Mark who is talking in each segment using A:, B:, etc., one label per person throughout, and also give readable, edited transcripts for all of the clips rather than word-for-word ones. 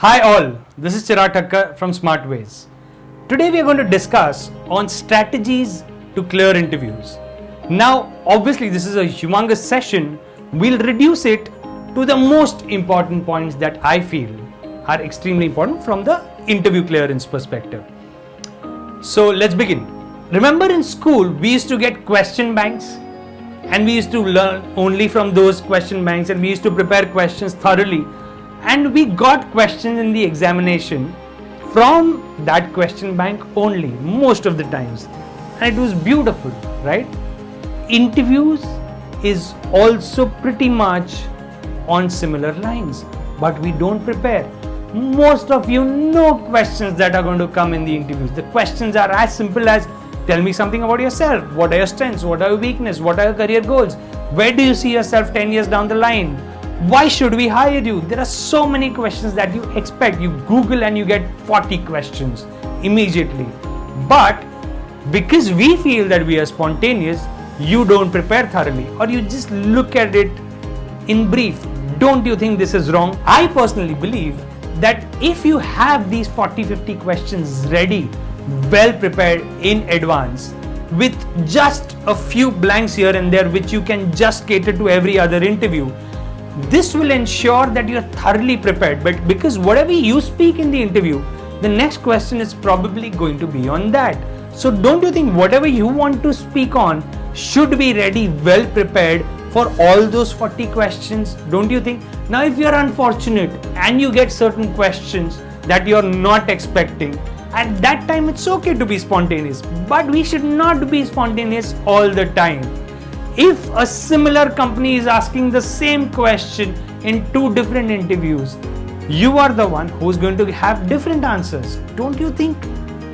A: Hi all, this is Chirag Thakkar from Smart Ways. Today we are going to discuss on strategies to clear interviews. Now obviously this is a humongous session. We'll reduce it to the most important points that I feel are extremely important from the interview clearance perspective. So let's begin. Remember in school we used to get question banks and we used to learn only from those question banks and we used to prepare questions thoroughly. And we got questions in the examination from that question bank only, most of the times. And it was beautiful, right? Interviews is also pretty much on similar lines, but we don't prepare. Most of you know questions that are going to come in the interviews. The questions are as simple as, tell me something about yourself. What are your strengths? What are your weaknesses? What are your career goals? Where do you see yourself 10 years down the line? Why should we hire you? There are so many questions that you expect. You Google and you get 40 questions immediately. But because we feel that we are spontaneous, you don't prepare thoroughly or you just look at it in brief. Don't you think this is wrong? I personally believe that if you have these 40-50 questions ready, well prepared in advance, with just a few blanks here and there which you can just cater to every other interview, this will ensure that you are thoroughly prepared. But because whatever you speak in the interview, the next question is probably going to be on that. So don't you think whatever you want to speak on should be ready, well prepared for all those 40 questions? Don't you think? Now if you are unfortunate and you get certain questions that you are not expecting, at that time it's okay to be spontaneous, but we should not be spontaneous all the time. If a similar company is asking the same question in two different interviews, you are the one who's going to have different answers. Don't you think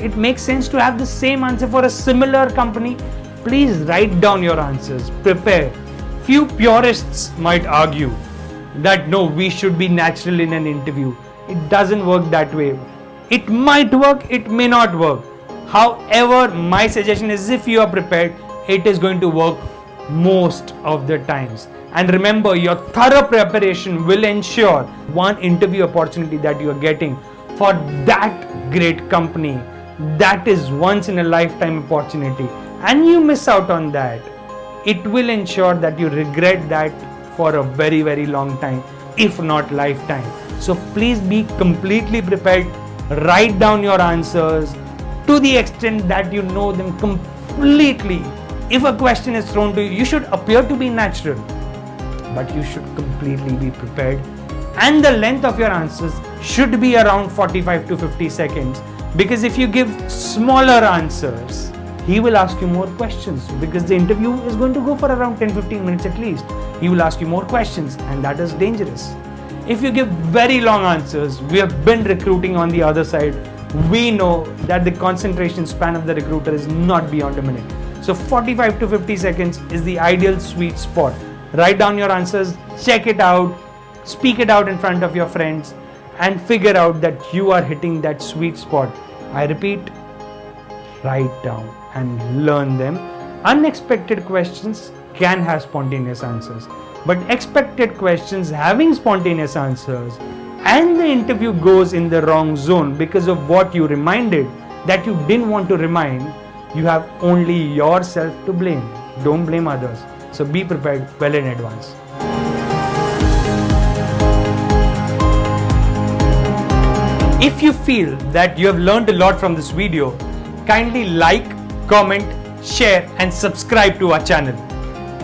A: it makes sense to have the same answer for a similar company? Please write down your answers, prepare. Few purists might argue that no, we should be natural in an interview. It doesn't work that way. It might work, it may not work. However, my suggestion is if you are prepared, it is going to work most of the times. And remember, your thorough preparation will ensure one interview opportunity that you are getting for that great company. That is once in a lifetime opportunity, and you miss out on that, it will ensure that you regret that for a very, very long time, if not lifetime. So please be completely prepared. Write down your answers to the extent that you know them completely. If a question is thrown to you, you should appear to be natural, but you should completely be prepared. And the length of your answers should be around 45 to 50 seconds. Because if you give smaller answers, he will ask you more questions, because the interview is going to go for around 10-15 minutes at least. He will ask you more questions, and that is dangerous. If you give very long answers, we have been recruiting on the other side. We know that the concentration span of the recruiter is not beyond a minute. So 45 to 50 seconds is the ideal sweet spot. Write down your answers, check it out, speak it out in front of your friends, and figure out that you are hitting that sweet spot. I repeat, write down and learn them. Unexpected questions can have spontaneous answers, but expected questions having spontaneous answers, and the interview goes in the wrong zone because of what you reminded that you didn't want to remind, you have only yourself to blame. Don't blame others. So be prepared well in advance. If you feel that you have learned a lot from this video, kindly like, comment, share and subscribe to our channel.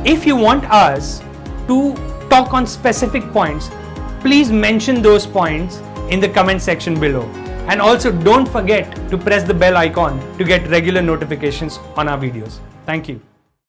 A: If you want us to talk on specific points, please mention those points in the comment section below. And also don't forget to press the bell icon to get regular notifications on our videos. Thank you.